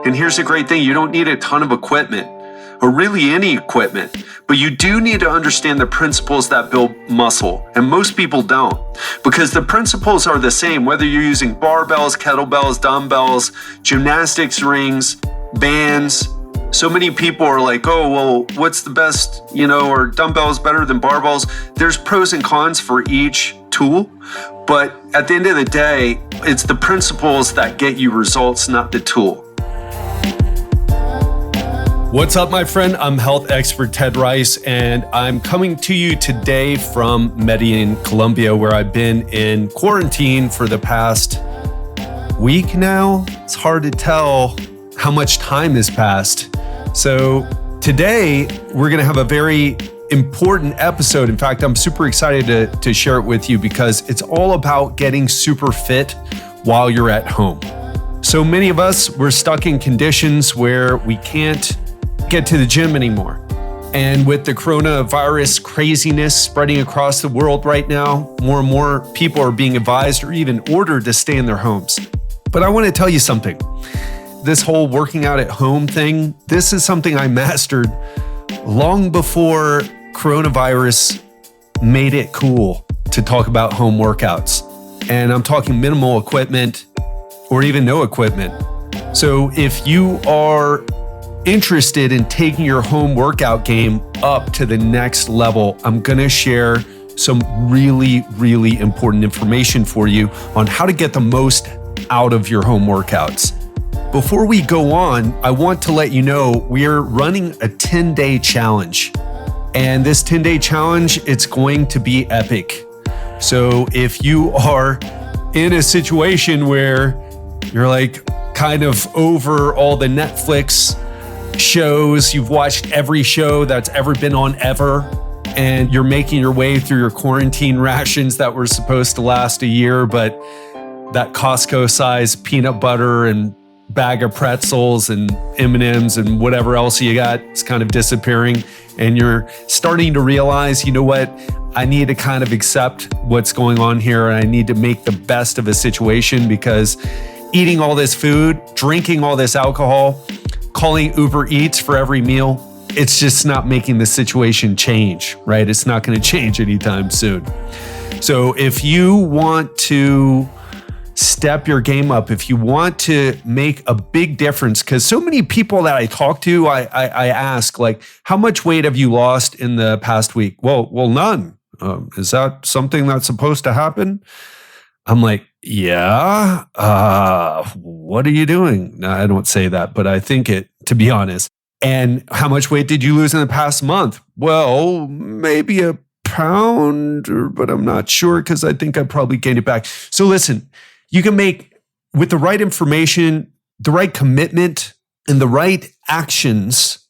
And here's the great thing, you don't need a ton of equipment or really any equipment, but you do need to understand the principles that build muscle. And most people don't, because the principles are the same, whether you're using barbells, kettlebells, dumbbells, gymnastics rings, bands. So many people are like, oh, well, what's the best, or dumbbells better than barbells? There's pros and cons for each tool, but at the end of the day, it's the principles that get you results, not the tool. What's up, my friend? I'm health expert Ted Ryce, and I'm coming to you today from Medellin, Colombia, where I've been in quarantine for the past week now. It's hard to tell how much time has passed. So today, we're going to have a very important episode. In fact, I'm super excited to share it with you because it's all about getting super fit while you're at home. So many of us, we're stuck in conditions where we can't get to the gym anymore. And with the coronavirus craziness spreading across the world right now, more and more people are being advised or even ordered to stay in their homes. But I want to tell you something. This whole working out at home thing, this is something I mastered long before coronavirus made it cool to talk about home workouts. And I'm talking minimal equipment or even no equipment. So if you are interested in taking your home workout game up to the next level, I'm going to share some really, really important information for you on how to get the most out of your home workouts. Before we go on, I want to let you know we're running a 10-day challenge. And this 10-day challenge, it's going to be epic. So if you are in a situation where you're like kind of over all the Netflix shows, you've watched every show that's ever been on ever, and you're making your way through your quarantine rations that were supposed to last a year, but that Costco size peanut butter and bag of pretzels and M&Ms and whatever else you got is kind of disappearing, and you're starting to realize, you know what, I need to kind of accept what's going on here, and I need to make the best of a situation because eating all this food, drinking all this alcohol, calling Uber Eats for every meal, it's just not making the situation change, right? It's not going to change anytime soon. So if you want to step your game up, if you want to make a big difference, because so many people that I talk to, I ask, like, how much weight have you lost in the past week? Well, none. Is that something that's supposed to happen? I'm like, yeah, what are you doing? No, I don't say that, but I think it, to be honest. And how much weight did you lose in the past month? Well, maybe a pound, but I'm not sure because I think I probably gained it back. So listen, you can make, with the right information, the right commitment, and the right actions,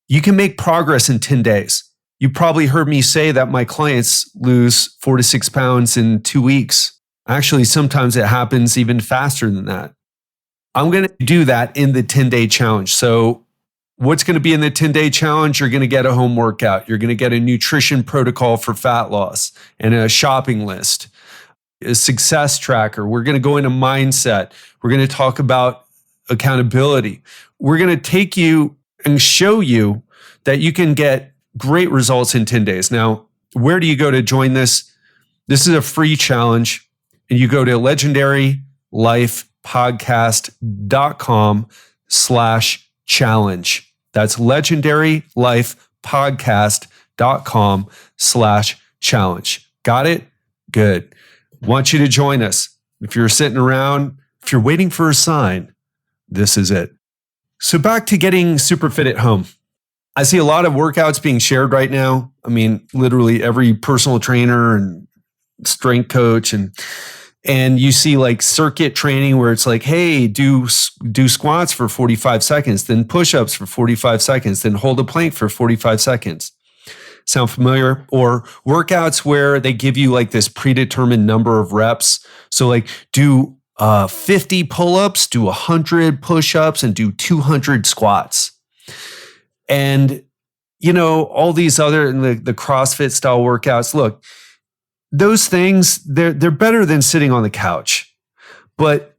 you can make progress in 10 days. You probably heard me say that my clients lose 4 to 6 pounds in 2 weeks. Actually, sometimes it happens even faster than that. I'm going to do that in the 10-day challenge. So what's going to be in the 10-day challenge? You're going to get a home workout. You're going to get a nutrition protocol for fat loss and a shopping list, a success tracker. We're going to go into mindset. We're going to talk about accountability. We're going to take you and show you that you can get great results in 10 days. Now, where do you go to join this? This is a free challenge. And you go to legendarylifepodcast.com/challenge. That's legendarylifepodcast.com/challenge. Got it? Good. Want you to join us. If you're sitting around, if you're waiting for a sign, this is it. So back to getting super fit at home. I see a lot of workouts being shared right now. I mean, literally every personal trainer and strength coach and you see like circuit training where it's like, hey, do squats for 45 seconds, then push-ups for 45 seconds, then hold a plank for 45 seconds. Sound familiar? Or workouts where they give you like this predetermined number of reps. So like do 50 pull-ups, do 100 push-ups, and do 200 squats. And, you know, all these other, the CrossFit style workouts, look, those things, they're better than sitting on the couch. But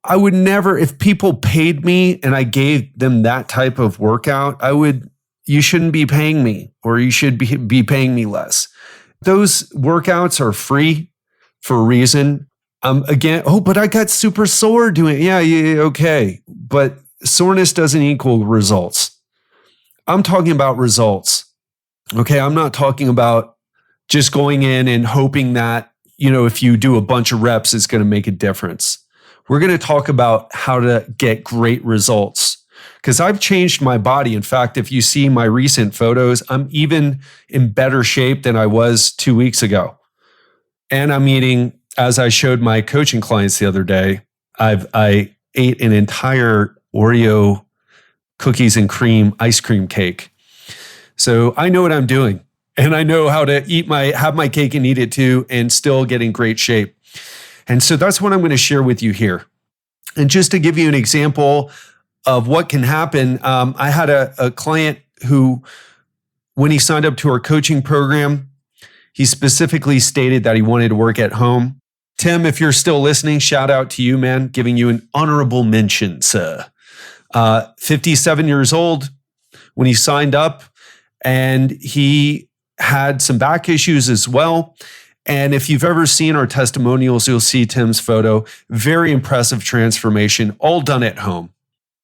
I would never, if people paid me and I gave them that type of workout, you shouldn't be paying me, or you should be paying me less. Those workouts are free for a reason. But I got super sore doing it. Yeah, okay. But soreness doesn't equal results. I'm talking about results. Okay. I'm not talking about just going in and hoping that, if you do a bunch of reps, it's going to make a difference. We're going to talk about how to get great results, because I've changed my body. In fact, if you see my recent photos, I'm even in better shape than I was 2 weeks ago. And I'm eating, as I showed my coaching clients the other day, I ate an entire Oreo cookies and cream ice cream cake. So I know what I'm doing, and I know how to have my cake and eat it too, and still get in great shape. And so that's what I'm going to share with you here. And just to give you an example of what can happen, I had a client who, when he signed up to our coaching program, he specifically stated that he wanted to work at home. Tim, if you're still listening, shout out to you, man, giving you an honorable mention, sir. 57 years old when he signed up, and he had some back issues as well. And if you've ever seen our testimonials, you'll see Tim's photo. Very impressive transformation, all done at home.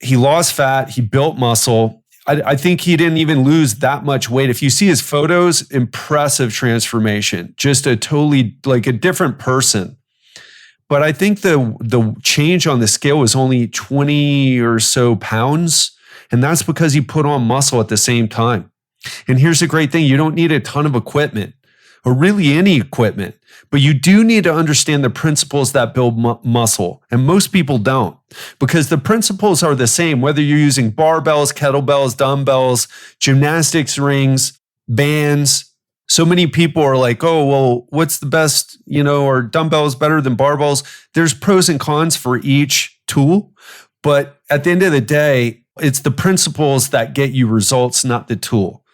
He lost fat, he built muscle. I think he didn't even lose that much weight. If you see his photos, impressive transformation, just a totally like a different person. But I think the change on the scale was only 20 or so pounds. And that's because he put on muscle at the same time. And here's the great thing. You don't need a ton of equipment, or really any equipment, but you do need to understand the principles that build muscle. And most people don't, because the principles are the same, whether you're using barbells, kettlebells, dumbbells, gymnastics rings, bands. So many people are like, oh, well, what's the best, are dumbbells better than barbells? There's pros and cons for each tool. But at the end of the day, it's the principles that get you results, not the tool.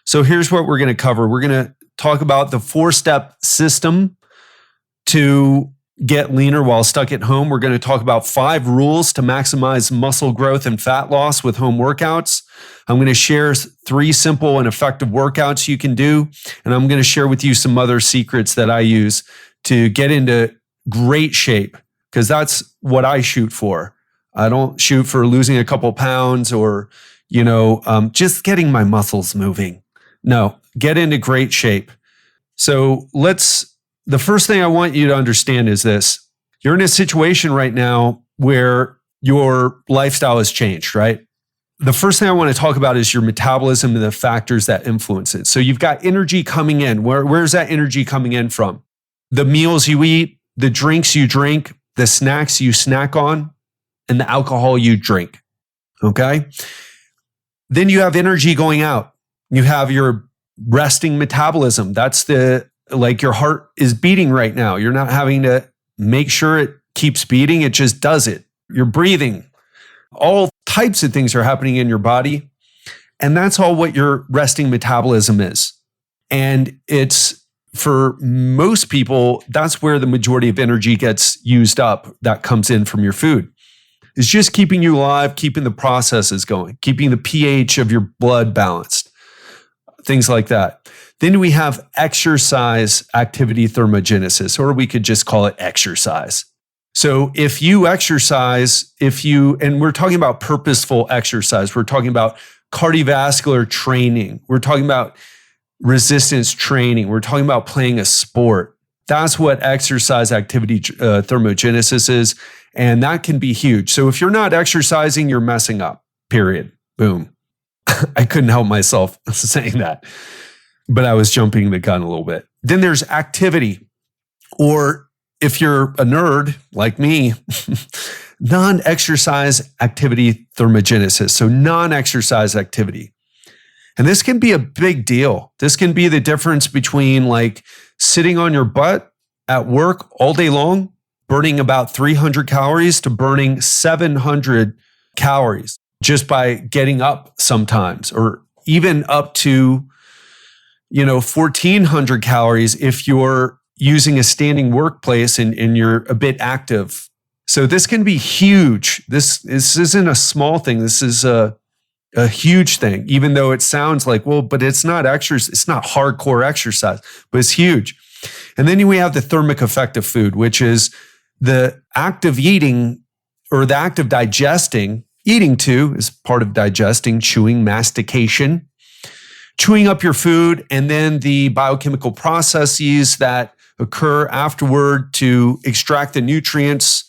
So here's what we're going to cover. We're going to talk about the 4-step system to get leaner while stuck at home. We're going to talk about 5 rules to maximize muscle growth and fat loss with home workouts. I'm going to share 3 simple and effective workouts you can do. And I'm going to share with you some other secrets that I use to get into great shape, because that's what I shoot for. I don't shoot for losing a couple pounds or, just getting my muscles moving. No, get into great shape. So the first thing I want you to understand is this. You're in a situation right now where your lifestyle has changed, right? The first thing I want to talk about is your metabolism and the factors that influence it. So you've got energy coming in. Where's that energy coming in from? The meals you eat, the drinks you drink, the snacks you snack on, and the alcohol you drink, okay? Then you have energy going out. You have your resting metabolism. That's your heart is beating right now. You're not having to make sure it keeps beating. It just does it. You're breathing. All types of things are happening in your body. And that's all what your resting metabolism is. And it's, for most people, that's where the majority of energy gets used up that comes in from your food. It's just keeping you alive, keeping the processes going, keeping the pH of your blood balanced, things like that. Then we have exercise activity thermogenesis, or we could just call it exercise. So if you exercise, and we're talking about purposeful exercise, we're talking about cardiovascular training, we're talking about resistance training, we're talking about playing a sport. That's what exercise activity thermogenesis is. And that can be huge. So if you're not exercising, you're messing up, period. Boom. I couldn't help myself saying that, but I was jumping the gun a little bit. Then there's activity, or if you're a nerd like me, non-exercise activity thermogenesis. So non-exercise activity. And this can be a big deal. This can be the difference between like sitting on your butt at work all day long, burning about 300 calories, to burning 700 calories just by getting up sometimes, or even up to, 1,400 calories if you're using a standing workplace and you're a bit active. So this can be huge. This isn't a small thing. This is a huge thing, even though it sounds like, well, but it's not exercise. It's not hardcore exercise, but it's huge. And then we have the thermic effect of food, which is the act of eating or the act of digesting. Eating too is part of digesting, chewing, mastication, chewing up your food, and then the biochemical processes that occur afterward to extract the nutrients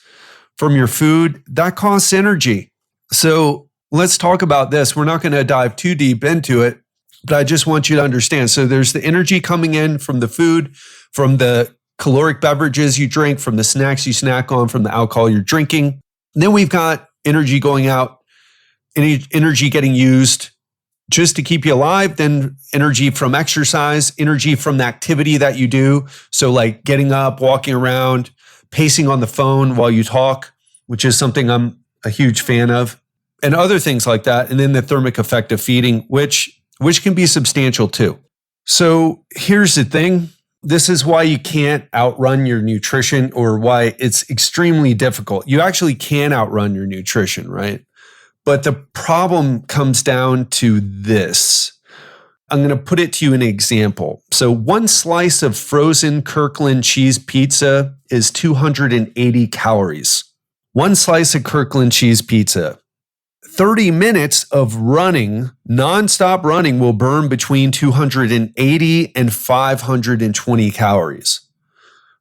from your food, that costs energy. So let's talk about this. We're not going to dive too deep into it, but I just want you to understand. So there's the energy coming in from the food, from the caloric beverages you drink, from the snacks you snack on, from the alcohol you're drinking. And then we've got energy going out, energy getting used just to keep you alive, then energy from exercise, energy from the activity that you do. So like getting up, walking around, pacing on the phone while you talk, which is something I'm a huge fan of, and other things like that. And then the thermic effect of feeding, which can be substantial too. So here's the thing. This is why you can't outrun your nutrition, or why it's extremely difficult. You actually can outrun your nutrition, right? But the problem comes down to this. I'm going to put it to you in an example. So one slice of frozen Kirkland cheese pizza is 280 calories. One slice of Kirkland cheese pizza. 30 minutes of running, nonstop running, will burn between 280 and 520 calories.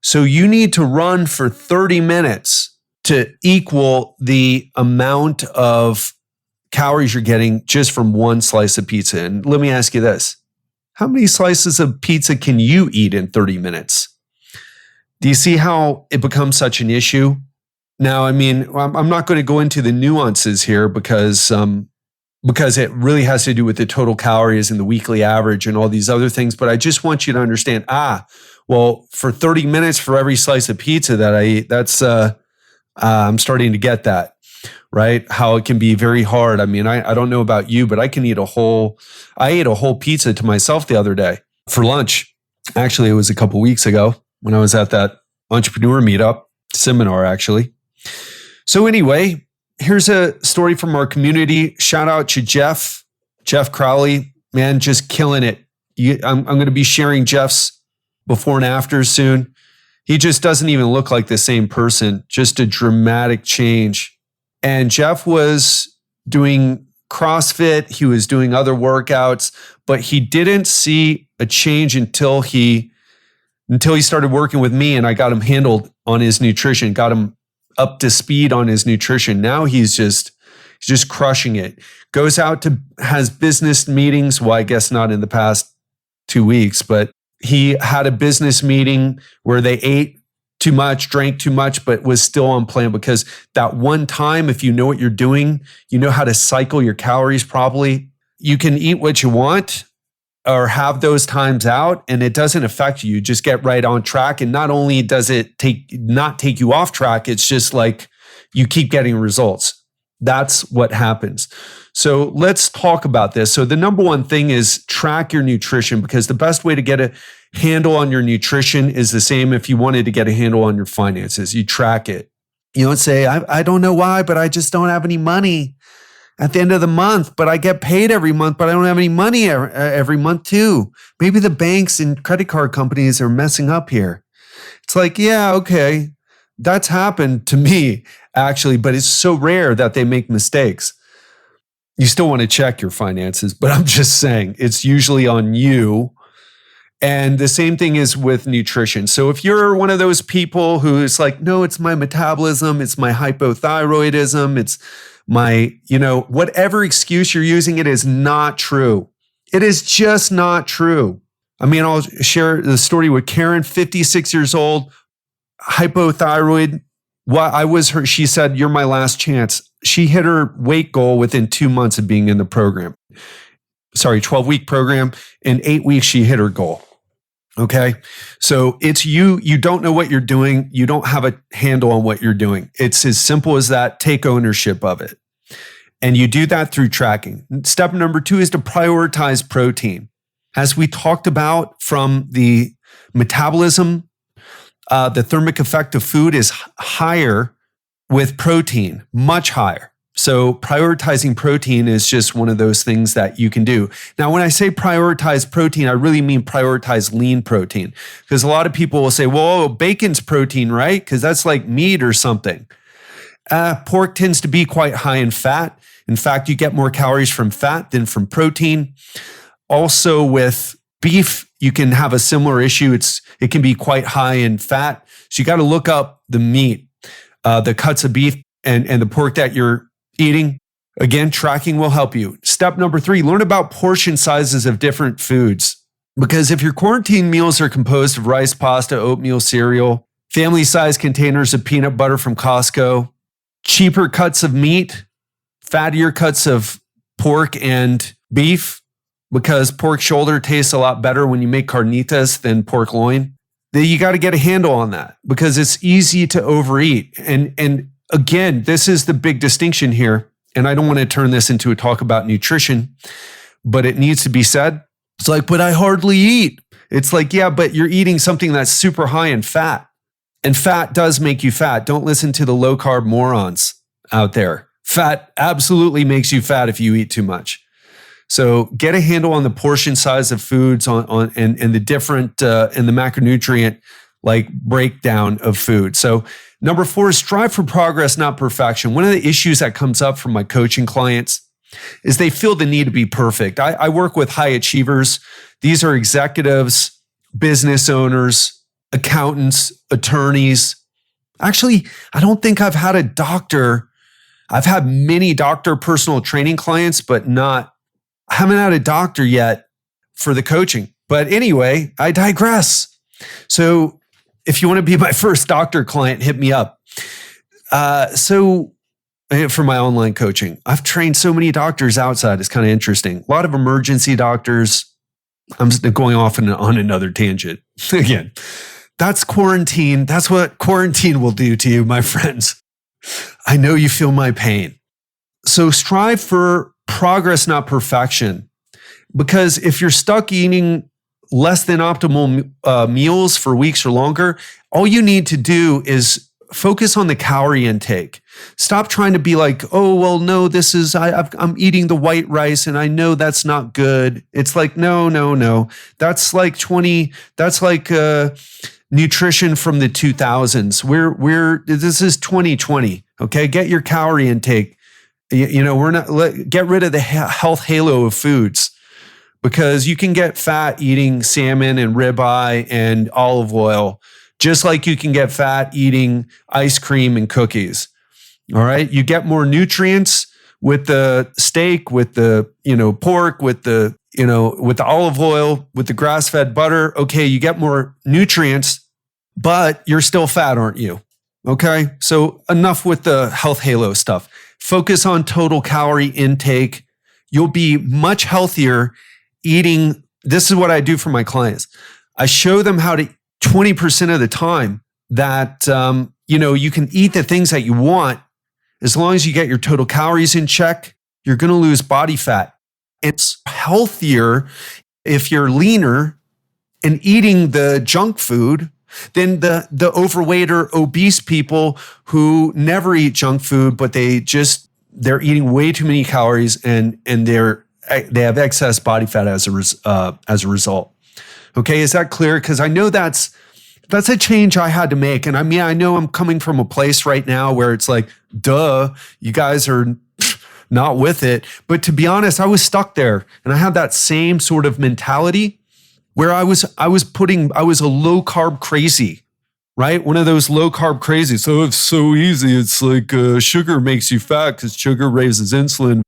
So you need to run for 30 minutes to equal the amount of calories you're getting just from one slice of pizza. And let me ask you this. How many slices of pizza can you eat in 30 minutes? Do you see how it becomes such an issue? Now, I mean, I'm not going to go into the nuances here because it really has to do with the total calories and the weekly average and all these other things. But I just want you to understand, well, for 30 minutes for every slice of pizza that I eat, that's, I'm starting to get that, right? How it can be very hard. I mean, I don't know about you, but I ate a whole pizza to myself the other day for lunch. Actually, it was a couple weeks ago when I was at that entrepreneur meetup seminar, actually. So anyway, here's a story from our community. Shout out to Jeff Crowley, man, just killing it. I'm going to be sharing Jeff's before and after soon. He just doesn't even look like the same person, just a dramatic change. And Jeff was doing CrossFit. He was doing other workouts, but he didn't see a change until he started working with me, and I got him handled on his nutrition, got him up to speed on his nutrition. Now he's just crushing it. Goes out has business meetings. Well, I guess not in the past 2 weeks, but he had a business meeting where they ate too much, drank too much, but was still on plan, because that one time, if you know what you're doing, you know how to cycle your calories properly, you can eat what you want or have those times out, and it doesn't affect you. You just get right on track. And not only does it not take you off track, it's just like you keep getting results. That's what happens. So let's talk about this. So the number one thing is track your nutrition, because the best way to get a handle on your nutrition is the same if you wanted to get a handle on your finances. You track it. You don't say, I don't know why, but I just don't have any money at the end of the month, but I get paid every month, but I don't have any money every month too. Maybe the banks and credit card companies are messing up here. It's like, yeah, okay. That's happened to me actually, but it's so rare that they make mistakes. You still want to check your finances, but I'm just saying it's usually on you. And the same thing is with nutrition. So if you're one of those people who is like, no, it's my metabolism, it's my hypothyroidism, it's my, whatever excuse you're using, it is not true. It is just not true. I mean, I'll share the story with Karen, 56 years old, hypothyroid. She said, you're my last chance. She hit her weight goal within 2 months of being in the program. 12-week program. In 8 weeks, she hit her goal. Okay. So it's you don't know what you're doing. You don't have a handle on what you're doing. It's as simple as that. Take ownership of it. And you do that through tracking. Step number 2 is to prioritize protein. As we talked about from the metabolism, the thermic effect of food is higher with protein, much higher. So prioritizing protein is just one of those things that you can do. Now, when I say prioritize protein, I really mean prioritize lean protein, because a lot of people will say, well, bacon's protein, right? Because that's like meat or something. Pork tends to be quite high in fat. In fact, you get more calories from fat than from protein. Also with beef, you can have a similar issue. It can be quite high in fat. So you got to look up the meat, the cuts of beef and the pork that you're eating. Again, tracking will help you. Step number 3, learn about portion sizes of different foods. Because if your quarantine meals are composed of rice, pasta, oatmeal, cereal, family-sized containers of peanut butter from Costco, cheaper cuts of meat, fattier cuts of pork and beef, because pork shoulder tastes a lot better when you make carnitas than pork loin, then you got to get a handle on that, because it's easy to overeat. And again, this is the big distinction here. And I don't want to turn this into a talk about nutrition, but it needs to be said. It's like, but I hardly eat. It's like, yeah, but you're eating something that's super high in fat. And fat does make you fat. Don't listen to the low carb morons out there. Fat absolutely makes you fat if you eat too much. So get a handle on the portion size of foods and the different and the macronutrient like breakdown of food. So number 4 is strive for progress, not perfection. One of the issues that comes up from my coaching clients is they feel the need to be perfect. I work with high achievers. These are executives, business owners, accountants, attorneys. Actually, I don't think I've had a doctor. I've had many doctor personal training clients, but I haven't had a doctor yet for the coaching. But anyway, I digress. So if you want to be my first doctor client, hit me up. For my online coaching, I've trained so many doctors outside. It's kind of interesting. A lot of emergency doctors. I'm just going off on another tangent. Again, that's quarantine. That's what quarantine will do to you, my friends. I know you feel my pain. So strive for progress, not perfection. Because if you're stuck eating less than optimal meals for weeks or longer, all you need to do is focus on the calorie intake. Stop trying to be like, oh, well, no, I'm eating the white rice and I know that's not good. It's like, no. That's like nutrition from the 2000s. This is 2020. Okay. Get your calorie intake. Get rid of the health halo of foods, because you can get fat eating salmon and ribeye and olive oil, just like you can get fat eating ice cream and cookies. All right. You get more nutrients with the steak, with the, pork, with the olive oil, with the grass-fed butter. Okay. You get more nutrients, but you're still fat, aren't you? Okay. So enough with the health halo stuff. Focus on total calorie intake. You'll be much healthier eating. This is what I do for my clients. I show them how to 20% of the time that, you can eat the things that you want. As long as you get your total calories in check, you're going to lose body fat. It's healthier if you're leaner and eating the junk food than the overweight or obese people who never eat junk food, but they're eating way too many calories and they have excess body fat as a result. Okay, is that clear? Because I know that's a change I had to make. And I know I'm coming from a place right now where it's like, duh, you guys are not with it. But to be honest, I was stuck there. And I had that same sort of mentality where I was a low carb crazy, right? One of those low carb crazies. So it's so easy. It's like sugar makes you fat because sugar raises insulin.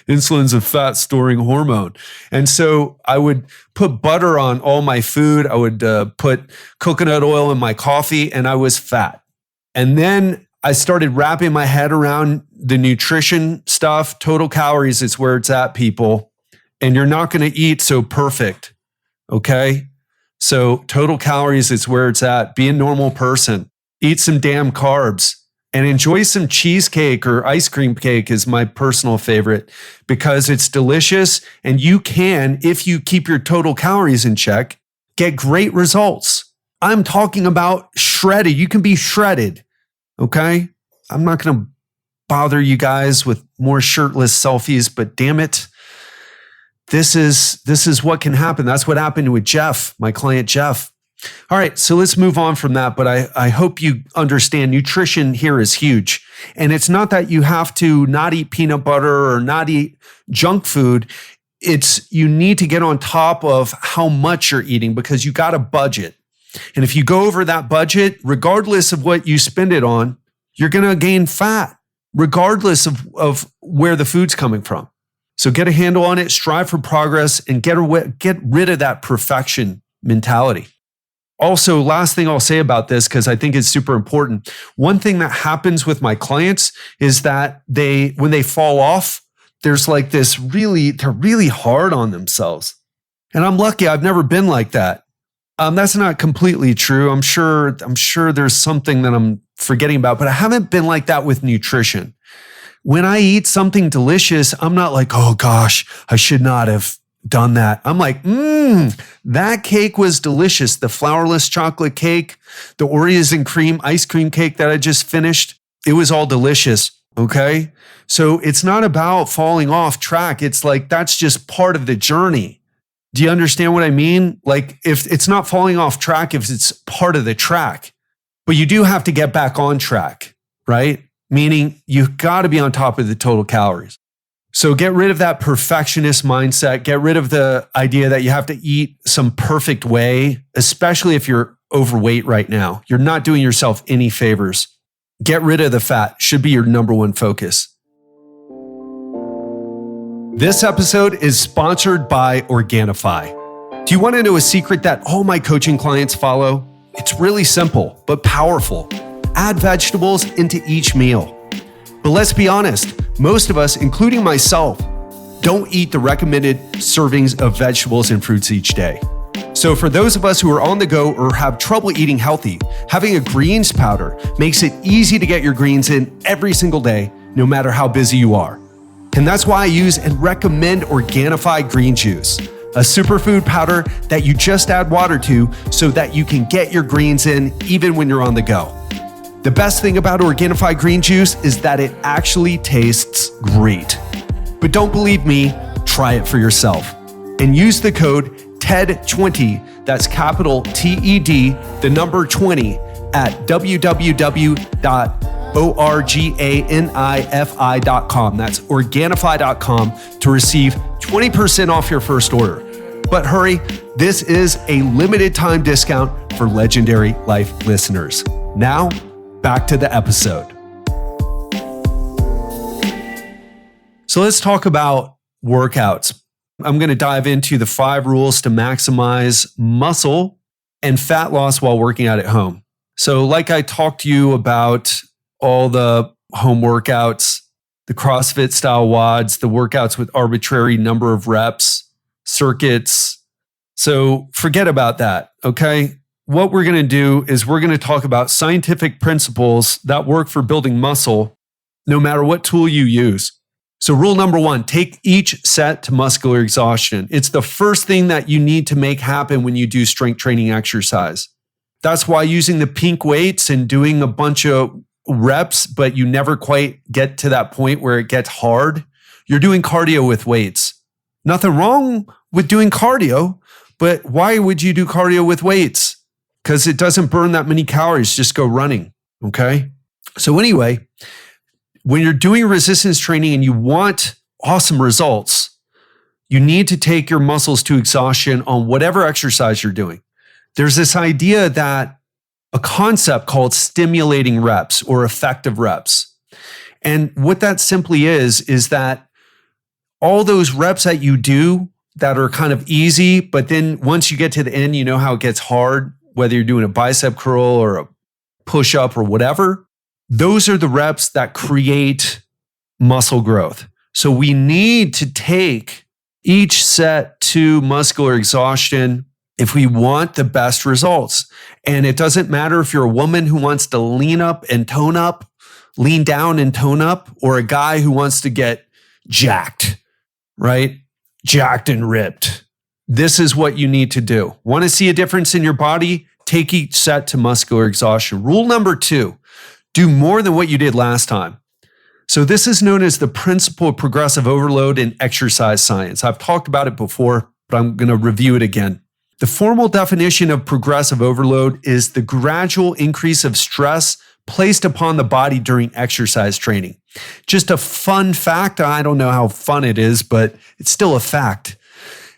Insulin's a fat storing hormone. And so I would put butter on all my food. I would put coconut oil in my coffee, and I was fat. And then I started wrapping my head around the nutrition stuff. Total calories is where it's at, people. And you're not going to eat so perfect. Okay. So total calories is where it's at. Be a normal person. Eat some damn carbs. And enjoy some cheesecake or ice cream cake is my personal favorite, because it's delicious. And you can, if you keep your total calories in check, get great results. I'm talking about shredded. You can be shredded. Okay. I'm not going to bother you guys with more shirtless selfies, but damn it, this is what can happen. That's what happened with Jeff, my client Jeff. All right, so let's move on from that, but I hope you understand nutrition here is huge. And it's not that you have to not eat peanut butter or not eat junk food. It's you need to get on top of how much you're eating because you got a budget. And if you go over that budget, regardless of what you spend it on, you're going to gain fat, regardless of where the food's coming from. So get a handle on it, strive for progress, and get rid of that perfection mentality. Also, last thing I'll say about this, because I think it's super important. One thing that happens with my clients is that when they fall off, there's like this they're really hard on themselves. And I'm lucky, I've never been like that. That's not completely true. I'm sure there's something that I'm forgetting about, but I haven't been like that with nutrition. When I eat something delicious, I'm not like, oh gosh, I should not have done that. I'm like, that cake was delicious. The flourless chocolate cake, the Oreos and cream ice cream cake that I just finished, it was all delicious. Okay. So it's not about falling off track. It's like, that's just part of the journey. Do you understand what I mean? Like if it's not falling off track, if it's part of the track, but you do have to get back on track, right? Meaning you've got to be on top of the total calories. So get rid of that perfectionist mindset. Get rid of the idea that you have to eat some perfect way, especially if you're overweight right now. You're not doing yourself any favors. Get rid of the fat should be your number one focus. This episode is sponsored by Organifi. Do you want to know a secret that all my coaching clients follow? It's really simple, but powerful. Add vegetables into each meal. But let's be honest, most of us, including myself, don't eat the recommended servings of vegetables and fruits each day. So for those of us who are on the go or have trouble eating healthy, having a greens powder makes it easy to get your greens in every single day, no matter how busy you are. And that's why I use and recommend Organifi Green Juice, a superfood powder that you just add water to so that you can get your greens in even when you're on the go. The best thing about Organifi Green Juice is that it actually tastes great. But don't believe me, try it for yourself. And use the code TED20, that's capital TED, the number 20, at www.organifi.com. That's Organifi.com to receive 20% off your first order. But hurry, this is a limited time discount for Legendary Life listeners. Now, back to the episode. So let's talk about workouts. I'm going to dive into the 5 rules to maximize muscle and fat loss while working out at home. So like I talked to you about all the home workouts, the CrossFit style WODs, the workouts with arbitrary number of reps, circuits. So forget about that, okay? What we're going to do is we're going to talk about scientific principles that work for building muscle, no matter what tool you use. So rule number 1, take each set to muscular exhaustion. It's the first thing that you need to make happen when you do strength training exercise. That's why using the pink weights and doing a bunch of reps, but you never quite get to that point where it gets hard, you're doing cardio with weights. Nothing wrong with doing cardio, but why would you do cardio with weights? Because it doesn't burn that many calories, just go running, okay? So anyway, when you're doing resistance training and you want awesome results, you need to take your muscles to exhaustion on whatever exercise you're doing. There's this idea that a concept called stimulating reps or effective reps. And what that simply is that all those reps that you do that are kind of easy, but then once you get to the end, you know how it gets hard, whether you're doing a bicep curl or a push-up or whatever. Those are the reps that create muscle growth. So we need to take each set to muscular exhaustion if we want the best results. And it doesn't matter if you're a woman who wants to lean up and tone up, lean down and tone up, or a guy who wants to get jacked, right? Jacked and ripped. This is what you need to do. Want to see a difference in your body? Take each set to muscular exhaustion. Rule number 2, do more than what you did last time. So this is known as the principle of progressive overload in exercise science. I've talked about it before, but I'm going to review it again. The formal definition of progressive overload is the gradual increase of stress placed upon the body during exercise training. Just a fun fact, I don't know how fun it is, but it's still a fact,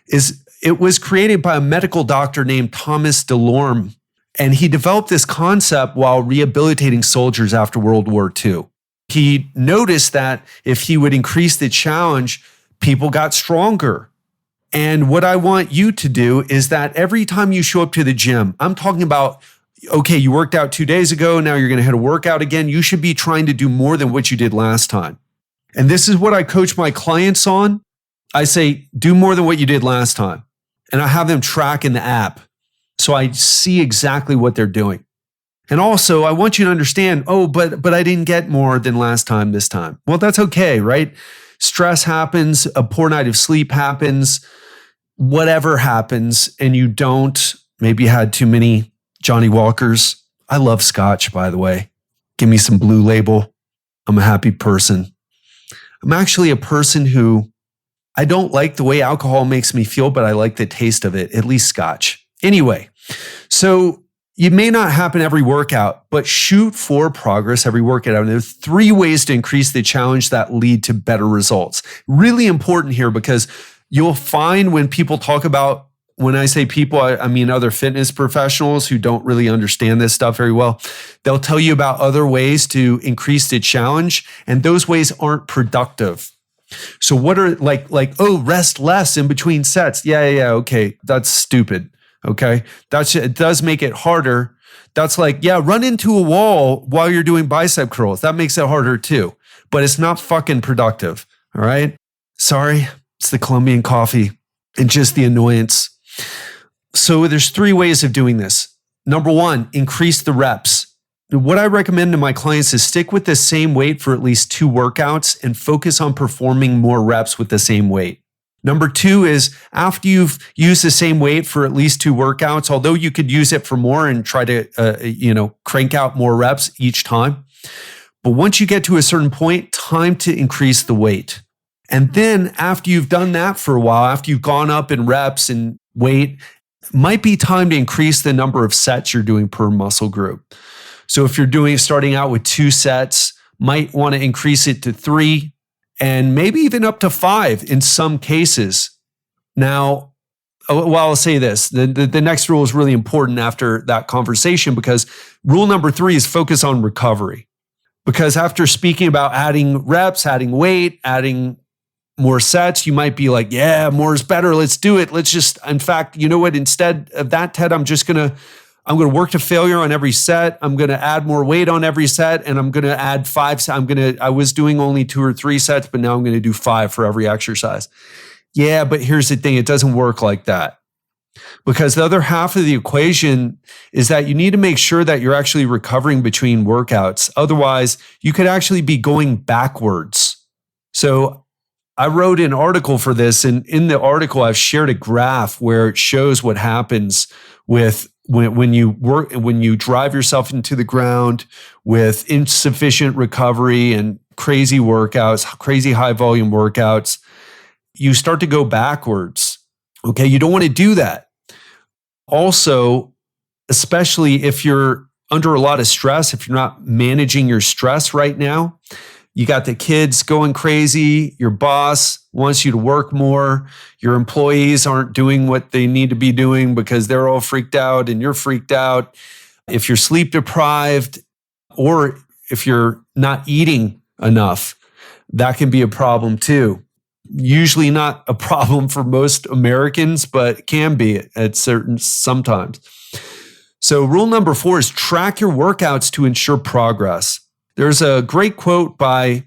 is it was created by a medical doctor named Thomas DeLorme, and he developed this concept while rehabilitating soldiers after World War II. He noticed that if he would increase the challenge, people got stronger. And what I want you to do is that every time you show up to the gym, I'm talking about, okay, you worked out 2 days ago, now you're going to hit a workout again. You should be trying to do more than what you did last time. And this is what I coach my clients on. I say, do more than what you did last time. And I have them track in the app, so I see exactly what they're doing. And also, I want you to understand, but I didn't get more than last time this time. Well, that's okay, right? Stress happens, a poor night of sleep happens, whatever happens, and you don't, maybe you had too many Johnny Walkers. I love scotch, by the way. Give me some Blue Label. I'm a happy person. I'm actually a person who, I don't like the way alcohol makes me feel, but I like the taste of it, at least scotch. Anyway, so it may not happen every workout, but shoot for progress every workout. And there's 3 ways to increase the challenge that lead to better results. Really important here, because you'll find when people talk about, when I say people, I mean other fitness professionals who don't really understand this stuff very well. They'll tell you about other ways to increase the challenge, and those ways aren't productive. So what are rest less in between sets? Yeah, okay, that's stupid. Okay, it does make it harder. That's like, run into a wall while you're doing bicep curls. That makes it harder too, but it's not fucking productive. All right. Sorry, it's the Colombian coffee and just the annoyance. So there's 3 ways of doing this. Number 1, increase the reps. What I recommend to my clients is stick with the same weight for at least 2 workouts and focus on performing more reps with the same weight. Number 2 is after you've used the same weight for at least 2 workouts, although you could use it for more and try to, crank out more reps each time. But once you get to a certain point, time to increase the weight. And then after you've done that for a while, after you've gone up in reps and weight, might be time to increase the number of sets you're doing per muscle group. So if you're starting out with 2 sets, might want to increase it to 3, and maybe even up to 5 in some cases. Now, I'll say this, the next rule is really important after that conversation, because rule number 3 is focus on recovery. Because after speaking about adding reps, adding weight, adding more sets, you might be like, yeah, more is better. Let's do it. In fact, you know what? Instead of that, Ted, I'm going to work to failure on every set. I'm going to add more weight on every set, and I'm going to add 5. I was doing only 2 or 3 sets, but now I'm going to do 5 for every exercise. Yeah, but here's the thing. It doesn't work like that, because the other half of the equation is that you need to make sure that you're actually recovering between workouts. Otherwise, you could actually be going backwards. So I wrote an article for this, and in the article, I've shared a graph where it shows what happens with when you drive yourself into the ground with insufficient recovery and crazy workouts, crazy high volume workouts. You start to go backwards. Okay, you don't want to do that. Also, especially if you're under a lot of stress, if you're not managing your stress right now, you got the kids going crazy, your boss wants you to work more, your employees aren't doing what they need to be doing because they're all freaked out and you're freaked out. If you're sleep deprived, or if you're not eating enough, that can be a problem too. Usually not a problem for most Americans, but can be at sometimes. So rule number 4 is track your workouts to ensure progress. There's a great quote by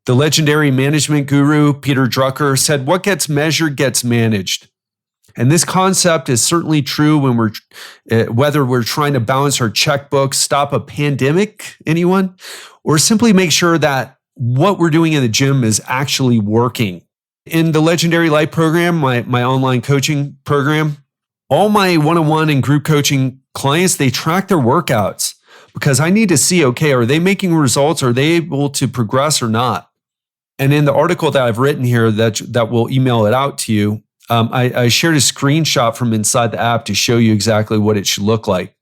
the legendary management guru, Peter Drucker, said, "What gets measured gets managed." And this concept is certainly true when whether we're trying to balance our checkbooks, stop a pandemic, anyone, or simply make sure that what we're doing in the gym is actually working. In the Legendary Life program, my online coaching program, all my one-on-one and group coaching clients, they track their workouts because I need to see, okay, are they making results? Are they able to progress or not? And in the article that I've written here that will email it out to you, I shared a screenshot from inside the app to show you exactly what it should look like.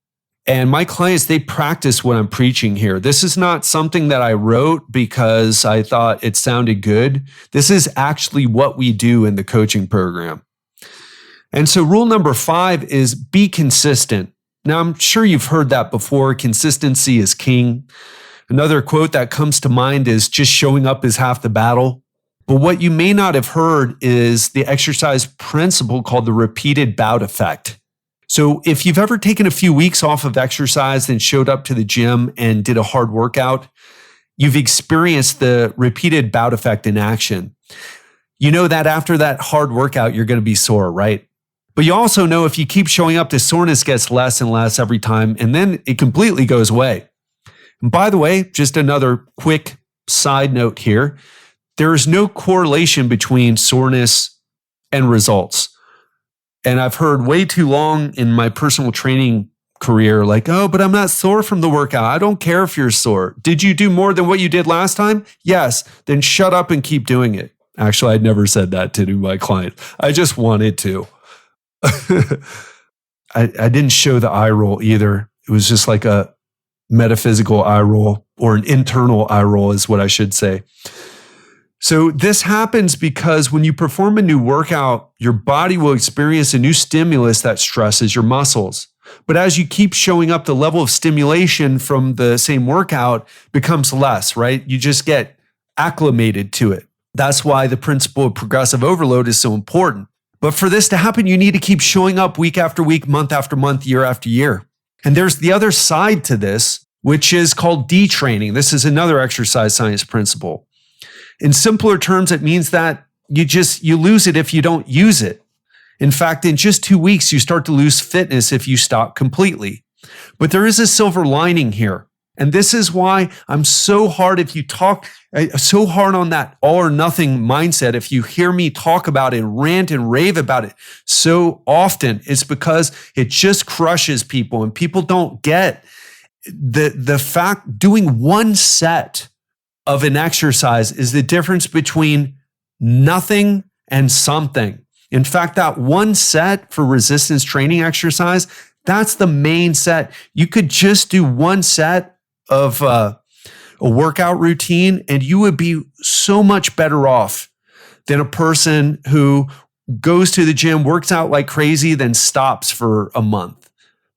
And my clients, they practice what I'm preaching here. This is not something that I wrote because I thought it sounded good. This is actually what we do in the coaching program. And so rule number 5 is be consistent. Now, I'm sure you've heard that before. Consistency is king. Another quote that comes to mind is just showing up is half the battle. But what you may not have heard is the exercise principle called the repeated bout effect. So if you've ever taken a few weeks off of exercise and showed up to the gym and did a hard workout, you've experienced the repeated bout effect in action. You know that after that hard workout, you're going to be sore, right? But you also know if you keep showing up, the soreness gets less and less every time, and then it completely goes away. And by the way, just another quick side note here, there is no correlation between soreness and results. And I've heard way too long in my personal training career, like, oh, but I'm not sore from the workout. I don't care if you're sore. Did you do more than what you did last time? Yes. Then shut up and keep doing it. Actually, I'd never said that to my client. I just wanted to. I didn't show the eye roll either. It was just like a metaphysical eye roll, or an internal eye roll is what I should say. So this happens because when you perform a new workout, your body will experience a new stimulus that stresses your muscles. But as you keep showing up, the level of stimulation from the same workout becomes less, right? You just get acclimated to it. That's why the principle of progressive overload is so important. But for this to happen, you need to keep showing up week after week, month after month, year after year. And there's the other side to this, which is called detraining. This is another exercise science principle. In simpler terms, it means that you lose it if you don't use it. In fact, in just 2 weeks, you start to lose fitness if you stop completely. But there is a silver lining here. And this is why I'm so hard if you talk so hard on that all or nothing mindset. If you hear me talk about it, rant and rave about it so often, it's because it just crushes people, and people don't get the fact doing one set of an exercise is the difference between nothing and something. In fact, that one set for resistance training exercise, that's the main set. You could just do one set of a workout routine, and you would be so much better off than a person who goes to the gym, works out like crazy, then stops for a month.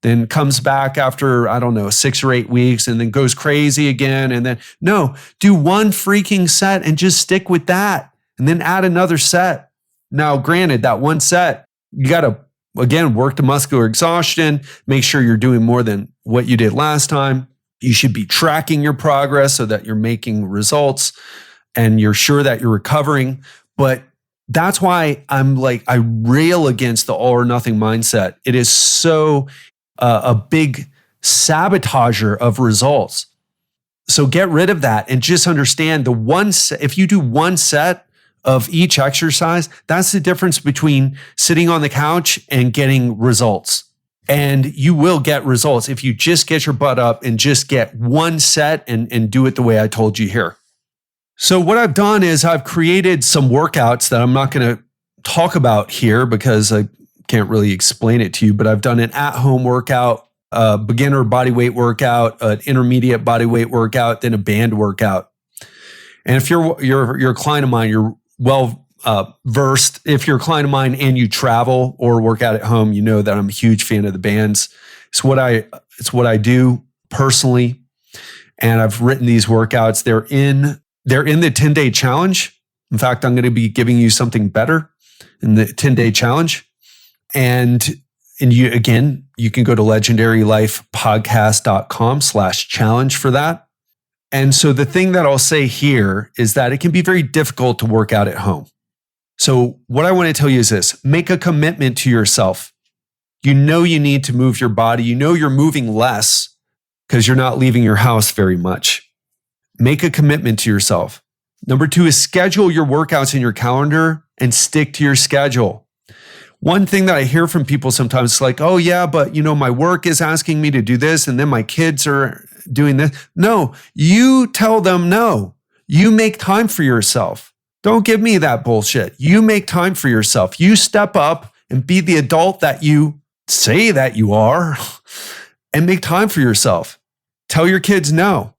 Then comes back after, 6 or 8 weeks, and then goes crazy again. And then, no, do one freaking set and just stick with that, and then add another set. Now, granted, that one set, you got to, again, work the muscular exhaustion, make sure you're doing more than what you did last time. You should be tracking your progress so that you're making results and you're sure that you're recovering. But that's why I rail against the all or nothing mindset. It is so a big sabotager of results. So get rid of that and just understand if you do one set of each exercise, that's the difference between sitting on the couch and getting results. And you will get results if you just get your butt up and just get one set and do it the way I told you here. So what I've done is I've created some workouts that I'm not going to talk about here because I can't really explain it to you, but I've done an at-home workout, a beginner body weight workout, an intermediate body weight workout, then a band workout. And if you're a client of mine, you're well versed. If you're a client of mine and you travel or work out at home, you know that I'm a huge fan of the bands. It's what I do personally. And I've written these workouts. They're in the 10-day challenge. In fact, I'm going to be giving you something better in the 10-day challenge. And you can go to legendarylifepodcast.com/challenge for that. And so the thing that I'll say here is that it can be very difficult to work out at home. So what I want to tell you is this: make a commitment to yourself. You know you need to move your body. You know you're moving less because you're not leaving your house very much. Make a commitment to yourself. Number 2 is schedule your workouts in your calendar and stick to your schedule. One thing that I hear from people sometimes is like, oh yeah, but my work is asking me to do this and then my kids are doing this. No, you tell them no. You make time for yourself. Don't give me that bullshit. You make time for yourself. You step up and be the adult that you say that you are and make time for yourself. Tell your kids no.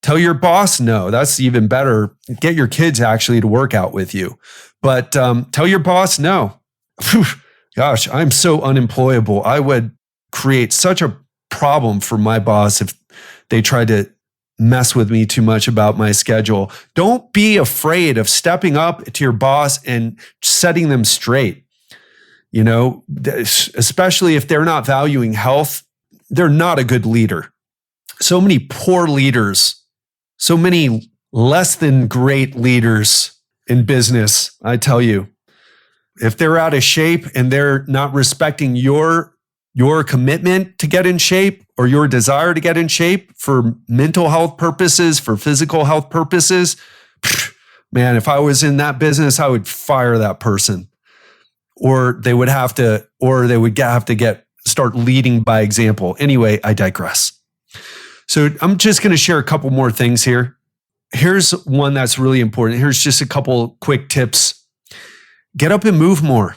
Tell your boss no. That's even better. Get your kids actually to work out with you. But tell your boss no. Whew, gosh, I'm so unemployable. I would create such a problem for my boss if they tried to mess with me too much about my schedule. Don't be afraid of stepping up to your boss and setting them straight. Especially if they're not valuing health, they're not a good leader. So many poor leaders, so many less than great leaders in business, I tell you. If they're out of shape and they're not respecting your commitment to get in shape or your desire to get in shape for mental health purposes, for physical health purposes, man, if I was in that business, I would fire that person. Or they would have to start leading by example. Anyway, I digress. So I'm just going to share a couple more things here. Here's one that's really important. Here's just a couple quick tips. Get up and move more.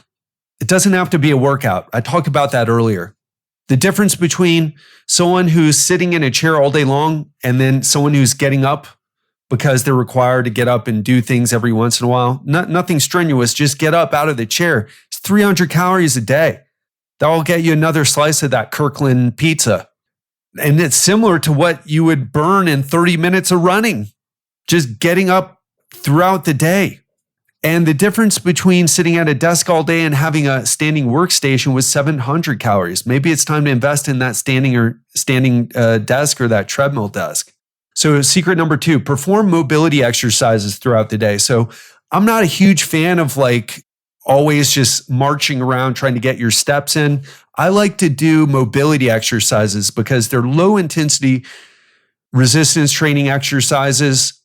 It doesn't have to be a workout. I talked about that earlier. The difference between someone who's sitting in a chair all day long and then someone who's getting up because they're required to get up and do things every once in a while. Nothing strenuous, just get up out of the chair. It's 300 calories a day. That'll get you another slice of that Kirkland pizza. And it's similar to what you would burn in 30 minutes of running, just getting up throughout the day. And the difference between sitting at a desk all day and having a standing workstation was 700 calories. Maybe it's time to invest in that standing desk or that treadmill desk. So secret number 2, perform mobility exercises throughout the day. So I'm not a huge fan of always just marching around trying to get your steps in. I like to do mobility exercises because they're low intensity resistance training exercises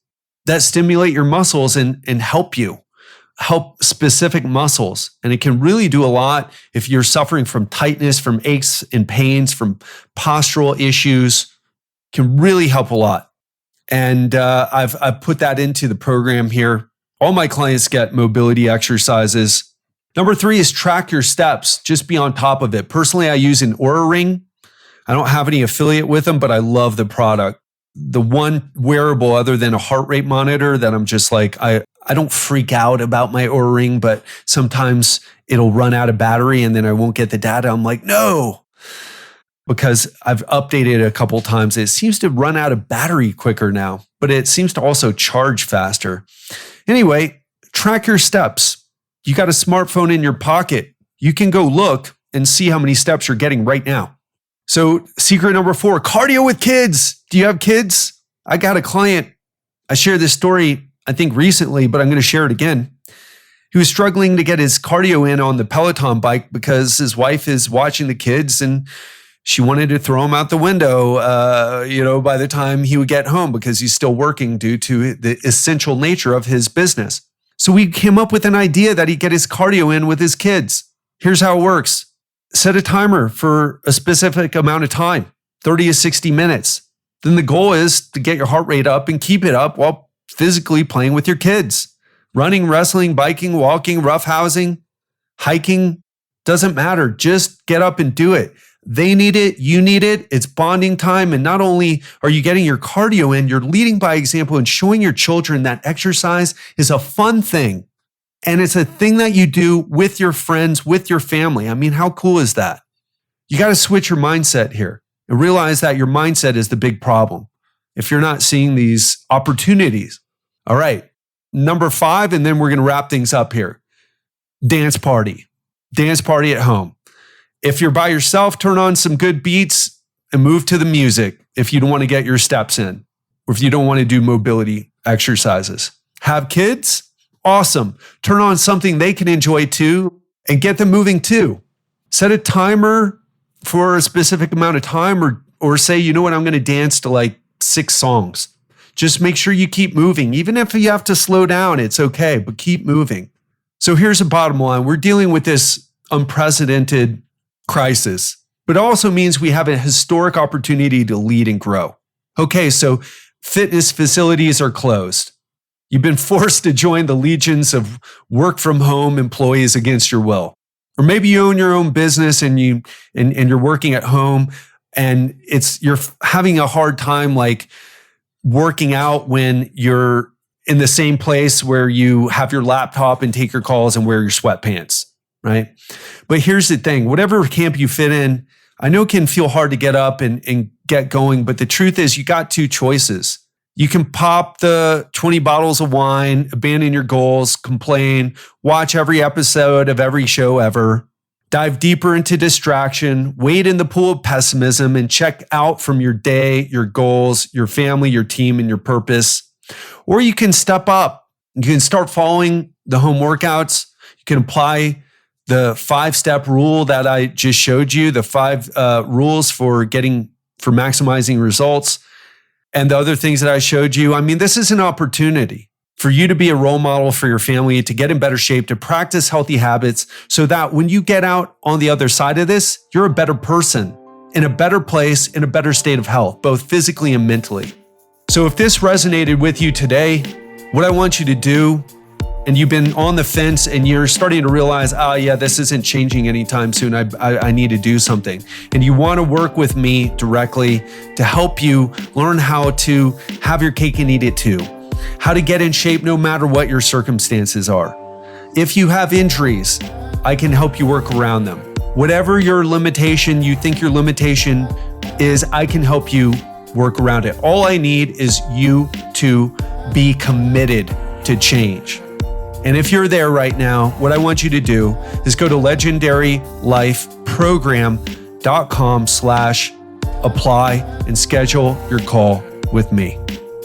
that stimulate your muscles and help specific muscles. And it can really do a lot if you're suffering from tightness, from aches and pains, from postural issues. It can really help a lot. And I've put that into the program here. All my clients get mobility exercises. Number 3 is track your steps. Just be on top of it. Personally, I use an Oura Ring. I don't have any affiliate with them, but I love the product. The one wearable other than a heart rate monitor that I'm just I don't freak out about my Oura Ring, but sometimes it'll run out of battery and then I won't get the data. I'm like, no, because I've updated it a couple times. It seems to run out of battery quicker now, but it seems to also charge faster. Anyway, track your steps. You got a smartphone in your pocket. You can go look and see how many steps you're getting right now. So secret number 4, cardio with kids. Do you have kids? I got a client. I shared this story, I think recently, but I'm going to share it again. He was struggling to get his cardio in on the Peloton bike because his wife is watching the kids and she wanted to throw him out the window, by the time he would get home because he's still working due to the essential nature of his business. So we came up with an idea that he'd get his cardio in with his kids. Here's how it works. Set a timer for a specific amount of time, 30 to 60 minutes. Then the goal is to get your heart rate up and keep it up while physically playing with your kids. Running, wrestling, biking, walking, roughhousing, hiking, doesn't matter. Just get up and do it. They need it. You need it. It's bonding time. And not only are you getting your cardio in, you're leading by example and showing your children that exercise is a fun thing. And it's a thing that you do with your friends, with your family. I mean, how cool is that? You got to switch your mindset here and realize that your mindset is the big problem if you're not seeing these opportunities. All right. Number 5, and then we're going to wrap things up here. Dance party. Dance party at home. If you're by yourself, turn on some good beats and move to the music if you don't want to get your steps in or if you don't want to do mobility exercises. Have kids? Awesome. Turn on something they can enjoy too and get them moving too. Set a timer for a specific amount of time or say, you know what, I'm going to dance to 6 songs. Just make sure you keep moving. Even if you have to slow down, it's okay, but keep moving. So here's the bottom line. We're dealing with this unprecedented crisis, but it also means we have a historic opportunity to lead and grow. Okay, so fitness facilities are closed. You've been forced to join the legions of work from home employees against your will. Or maybe you own your own business and you're working at home and you're having a hard time like working out when you're in the same place where you have your laptop and take your calls and wear your sweatpants, right? But here's the thing, whatever camp you fit in, I know it can feel hard to get up and get going, but the truth is you got two choices. You can pop the 20 bottles of wine, abandon your goals, complain, watch every episode of every show ever, dive deeper into distraction, wade in the pool of pessimism, and check out from your day, your goals, your family, your team, and your purpose. Or you can step up. You can start following the home workouts. You can apply the 5-step rule that I just showed you, the 5 rules for maximizing results. And the other things that I showed you. I mean, this is an opportunity for you to be a role model for your family, to get in better shape, to practice healthy habits so that when you get out on the other side of this, you're a better person, in a better place, in a better state of health, both physically and mentally. So if this resonated with you today, what I want you to do, and you've been on the fence and you're starting to realize, this isn't changing anytime soon. I need to do something. And you want to work with me directly to help you learn how to have your cake and eat it too. How to get in shape no matter what your circumstances are. If you have injuries, I can help you work around them. Whatever your limitation, you think your limitation is, I can help you work around it. All I need is you to be committed to change. And if you're there right now, what I want you to do is go to legendarylifeprogram.com/apply and schedule your call with me.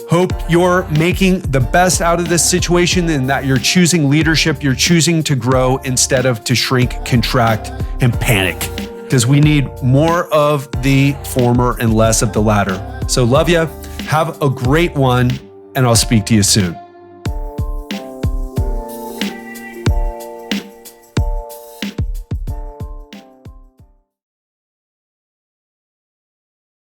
Hope you're making the best out of this situation and that you're choosing leadership, you're choosing to grow instead of to shrink, contract, and panic. Because we need more of the former and less of the latter. So love you, have a great one, and I'll speak to you soon.